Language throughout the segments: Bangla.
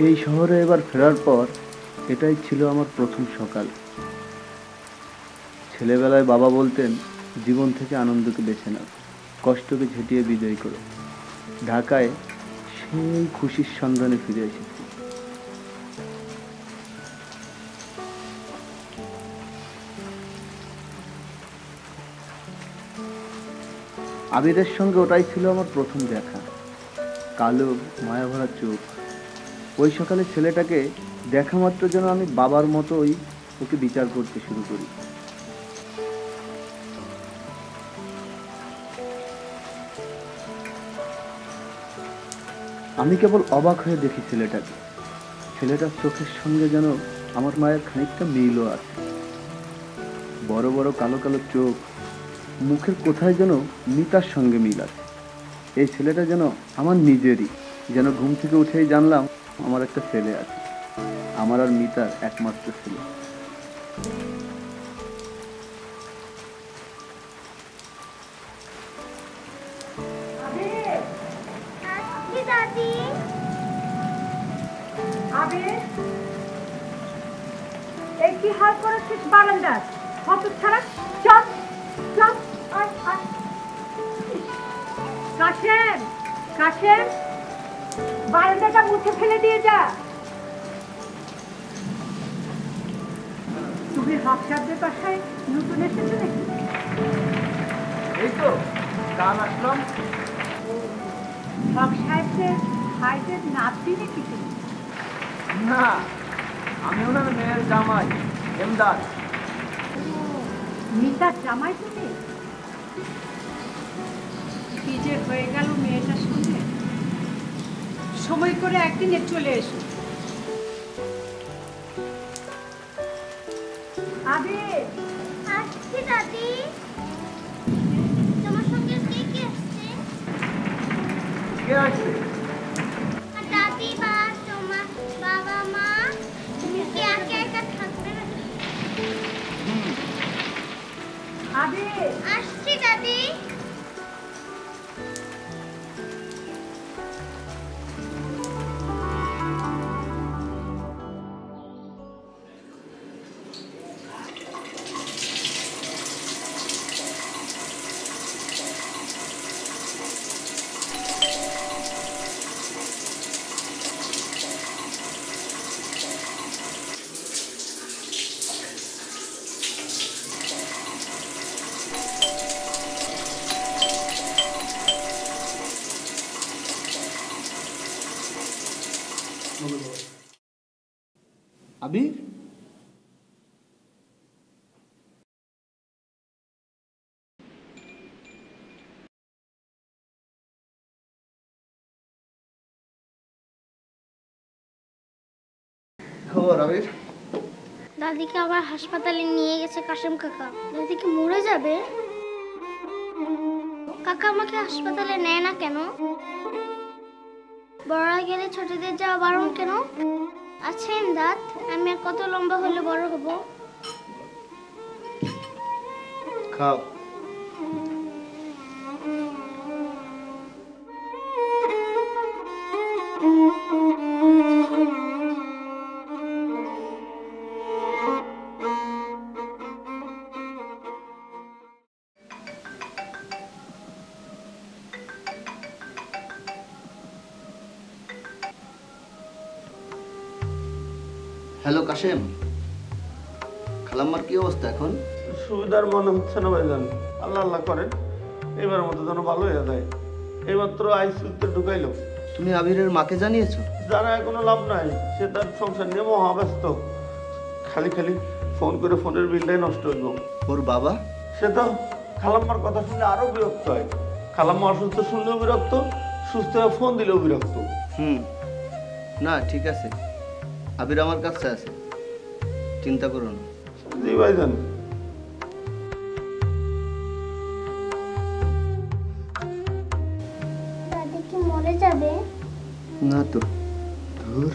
এই শহরে এবার ফেরার পর এটাই ছিল আমার প্রথম সকাল। ছেলেবেলায় বাবা বলতেন, জীবন থেকে আনন্দকে বেছে নাও, কষ্টকে ঝেঁটিয়ে বিজয় করো। ঢাকায় সেই খুশির সন্ধানে ফিরে এসেছি। আবিরের সঙ্গে ওটাই ছিল আমার প্রথম দেখা। কালো মায়াভরা চোখ। ওই সকালে ছেলেটাকে দেখা মাত্র যেন আমি বাবার মতোই ওকে বিচার করতে শুরু করি। আমি কেবল অবাক হয়ে দেখি ছেলেটাকে। ছেলেটার চোখের সঙ্গে যেন আমার মায়ের খানিকটা মিলও আছে। বড় বড় কালো কালো চোখ, মুখের কোথায় যেন মিতার সঙ্গে মিল আছে। এই ছেলেটা যেন আমার নিজেরই। যেন ঘুম থেকে উঠেই জানলাম আমার একটা ছেলে আছে, আমার আর মিতার একমাত্র ছেলে। কি হাল করেছিস বারান্দার? কত ছাড়া চল চল। কাশেম, কাশেম, বারান্দাটা মুছে ফেলে দিয়ে যা। তুমি হক সাহেবদের বাসায় নতুন এসেছো নাকি? এই তো কাল আসলাম। হক সাহেবদের ভাইদের নাতি নাকি তুমি? না, আমি ওনার মেয়ের জামাই এমদাদ। মিতার জামাই তুমি? কি যে হয়ে গেল মেয়েটা শুনে। সময় করে একদিনে চলে এসো। আবির, আসছি দাদি। তোমার সঙ্গে কে কে আসছে? কে আসছে? দাদি বা তোমার বাবা মা। তুমি কি একা একা থাকবে নাকি? আবির, আসছি দাদি। আবির, খবর আবির? দাদিকে আবার হাসপাতালে নিয়ে গেছে কাশেম কাকা। দাদি কি মরে যাবে? কাকা আমাকে হাসপাতালে নেয় না কেন? বড়রা গেলে ছোটদের যাওয়া বারণ কেন? আচ্ছা ইমদাদ, আমি আর কত লম্বা হলে বড় হব? খাও। হ্যালো কাশেম, খালাম্মার কি অবস্থা এখন? সুবিধার মনে হচ্ছে না ভাইজান। আল্লাহ আল্লাহ করেন এবার মতো যেন ভালো হয়ে যায়। এইমাত্র আইসিইউতে ঢুকাইলো। তুমি আবিরের মাকে জানিয়েছো? জানা কোনো লাভ নাই, সে তার সংসার নিয়ে মহাব্যস্ত। খালি খালি ফোন করে ফোনের বিলটাই নষ্ট হইল। ওর বাবা? সে তো খালাম্মার কথা শুনলে আরো বিরক্ত হয়। খালাম্মা অসুস্থ শুনলেও বিরক্ত, সুস্থ হয়ে ফোন দিলেও বিরক্ত। না ঠিক আছে, আবির আমার কাছে আছে, চিন্তা করো না। জি ভাইজান। দাদি কি মরে যাবে? না তো, ধুর।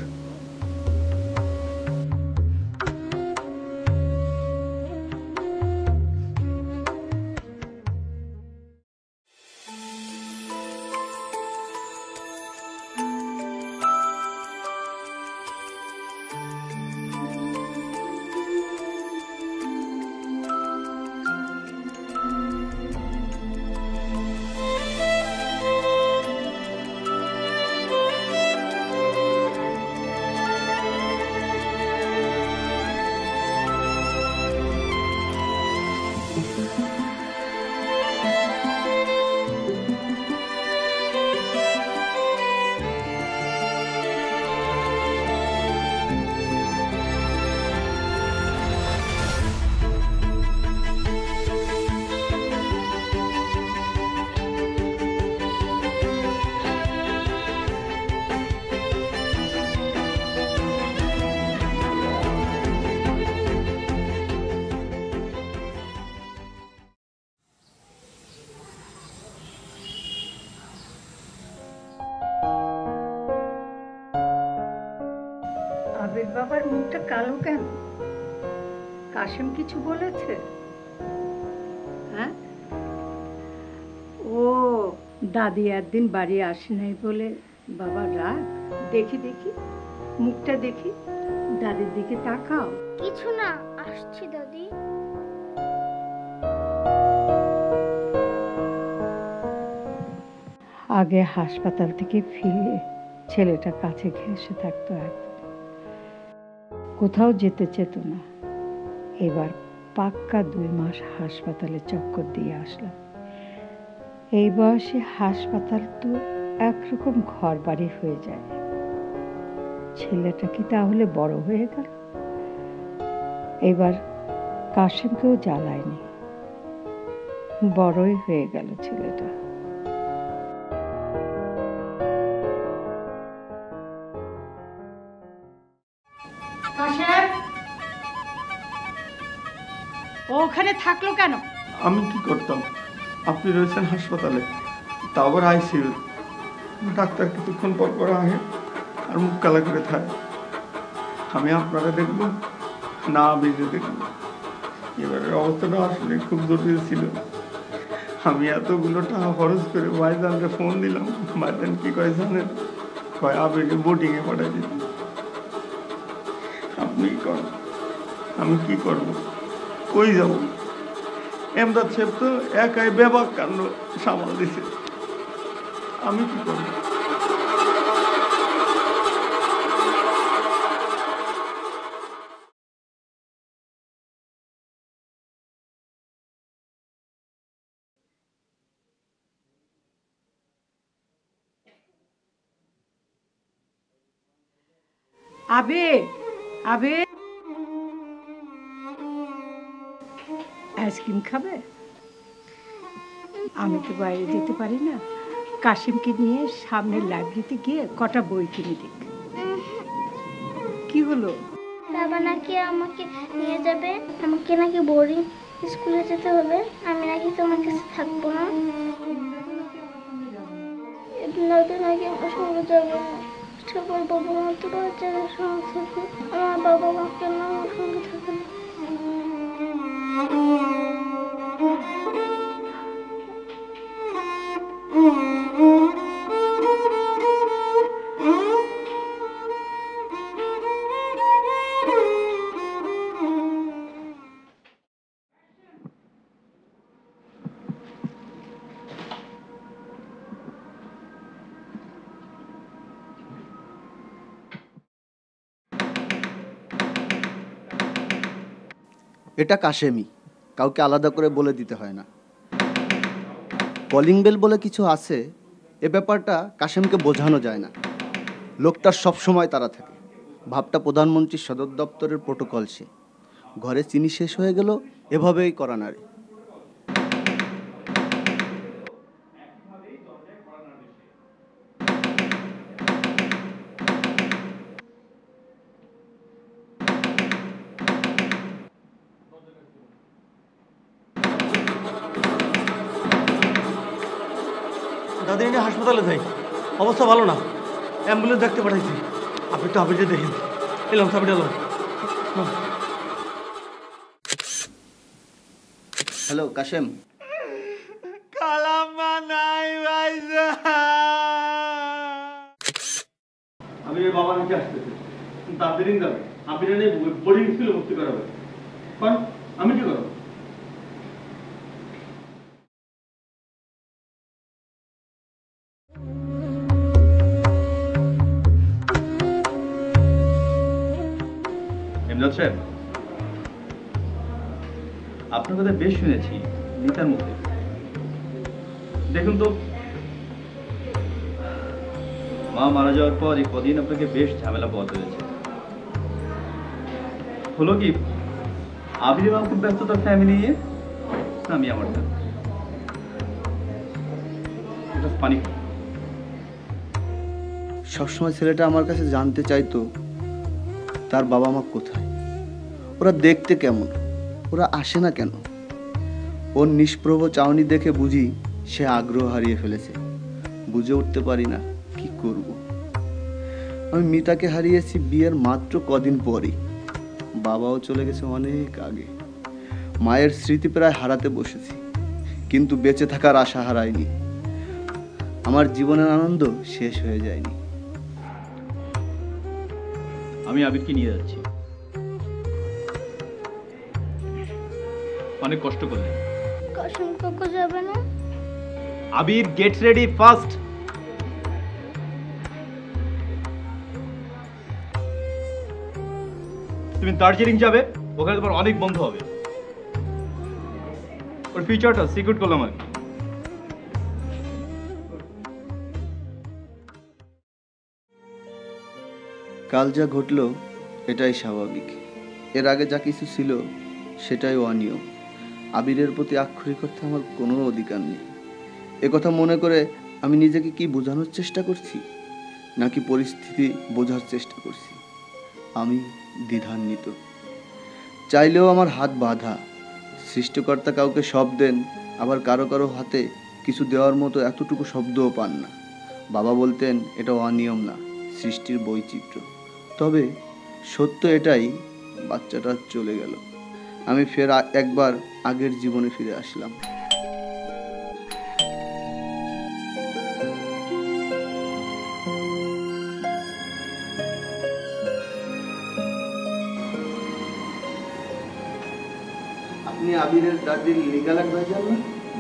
মুখটা কালো কেন? কাশেম কিছু বলেছে? হ্যাঁ, ও দাদি একদিন বাড়ি আসে নাই বলে বাবা রাগ। দেখি দেখি মুখটা দেখি, দাদির দিকে তাকাও। কিছু না, আসছি দাদি। আগে হাসপাতাল থেকে ফিরে ছেলেটা কাছে ঘেঁষে থাকতো, একদম কোথাও যেতে চেত না। এবার পাক্কা 2 মাস হাসপাতালে চক্কর দিয়ে আসলাম। এই বয়সে হাসপাতাল তো একরকম ঘর বাড়ি হয়ে যায়। ছেলেটা কি তাহলে বড় হয়ে গেল? এবার কাশেমকেও জ্বালায়নি, বড়ই হয়ে গেল ছেলেটা। ও ওখানে থাকলো কেন? আমি কি করতাম? আপনি রয়েছেন হাসপাতালে, তা আবার আইসিইউ। ডাক্তার কিছুক্ষণ পর পর আহে আর মুখ কালা করে থাকে। আমি আপনারা দেখব না বেজে দেখব। এবারের অবস্থাটা আসলে খুব জটিল ছিল। আমি এতগুলো টাকা খরচ করে ভাইজানকে ফোন দিলাম। ভাইজান কি কয় জানেন? কয় আবেগে বোটিংয়ে পাঠাই দিন। আপনি করেন, আমি কি করব? কই যাব? এমদাদ সাহেব তো একাই বেবাক কাণ্ড সামাল দিছে। আমি কি করব? আবেগ, আবেগ, আইসক্রিম খাবে? আমি তো বাইরে যেতে পারি না। কাশিমকে নিয়ে সামনের লাইব্রেরিতে গিয়ে কটা বই কিনে দিক। কি হলো? বাবা নাকি আমাকে নিয়ে যাবে, আমাকে নাকি বোর্ডিং স্কুলে যেতে হবে, আমি নাকি তোমার কাছে থাকবো না, নয়তো নাকি আমার সঙ্গে যাবো না। সবার বাবা মা তো বাচ্চাদের সঙ্গে থাকে, আমার বাবা মা কেন আমার সঙ্গে থাকে না? এটা কাশেমি, কাউকে আলাদা করে বলে দিতে হয় না। কলিং বেল বলে কিছু আছে, এ ব্যাপারটা কাশেমকে বোঝানো যায় না। লোকটার সবসময় তারা থাকে। ভাবটা প্রধানমন্ত্রীর সদর দপ্তরের প্রোটোকল। সে ঘরে চিনি শেষ হয়ে গেল, এভাবেই করা নারে। দাদি নিয়ে হাসপাতালে যাই, অবস্থা ভালো না। অ্যাম্বুলেন্স দেখতে পাঠাইছি। আপনি একটু আবেগে দেখেন। এলাম সাবিটা এলাম। হ্যালো কাশেম। কালাম্মা নাই ভাইজা। আমি ওর বাবা নিচে আসতেছি। দাদির দিন যাবে, আপনি জানি বোর্ডিং স্কুলে ভর্তি করাবে। কারণ আমি কি করবো? এমদাদ সাহেব, আপনার কথা বেশ শুনেছি মিতার মুখে। দেখুন তো, মা মারা যাওয়ার পর এই কদিন আপনাকে বেশ ঝামেলা পোহাতে হয়েছে। হলো কি, আবির মা খুব ব্যস্ত তার ফ্যামিলি নিয়ে, আমি আমার না। পানি সবসময় ছেলেটা আমার কাছে জানতে চাইতো তার বাবা মা কোথায়, ওরা দেখতে কেমন, ওরা আসে না কেন। ওর নিষ্প্রভ চাউনি দেখে বুঝি সে আগ্রহ হারিয়ে ফেলেছে। বুঝে উঠতে পারি না কি করব। আমি মিতাকে হারিয়েছি বিয়ের মাত্র কদিন পরই। বাবাও চলে গেছে অনেক আগে। মায়ের স্মৃতি প্রায় হারাতে বসেছি, কিন্তু বেঁচে থাকার আশা হারাইনি। আমার জীবনের আনন্দ শেষ হয়ে যায়নি। আমি আবিরকে নিয়ে যাচ্ছি। অনেক কষ্ট করলেন। কাশিম কাকু যাবে না? আবির, গেটস রেডি ফাস্ট। তুমি দার্জিলিং যাবে, ওখানে তোমার অনেক বন্ধু হবে। ওর ফিউচারটা সিকিউর করলাম আর কি। কাল যা ঘটলো এটাই স্বাভাবিক। এর আগে যা কিছু ছিল সেটাই অনিয়ম। আবিরের প্রতি আক্ষরিক অর্থে আমার কোনো অধিকার নেই। একথা মনে করে আমি নিজেকে কি বোঝানোর চেষ্টা করছি, নাকি পরিস্থিতি বোঝার চেষ্টা করছি? আমি দ্বিধান্বিত। চাইলেও আমার হাত বাঁধা। সৃষ্টিকর্তা কাউকে সব দেন, আবার কারো কারো হাতে কিছু দেওয়ার মতো এতটুকু শব্দও পান না। বাবা বলতেন এটা অনিয়ম না, সৃষ্টির বৈচিত্র্য। তবে সত্য এটাই, বাচ্চাটা চলে গেল। আমি ফের একবার আগের জীবনে ফিরে আসলাম। আপনি আবিরের দাদির লিগাল অ্যাডভাইজার না?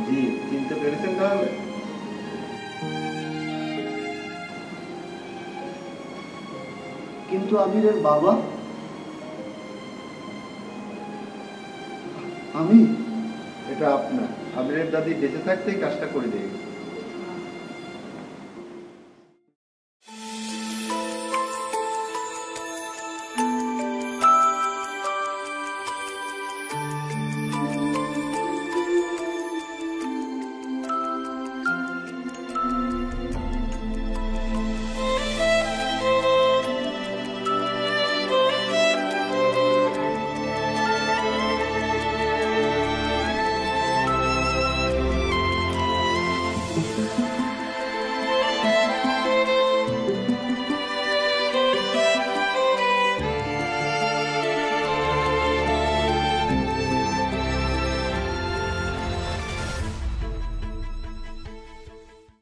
জি, চিনতে পেরেছেন তাহলে? কিন্তু আবিরের বাবা? আমি? এটা আপনার। আবিরের দাদি বেঁচে থাকতেই কাজটা করে দিয়ে গেছে।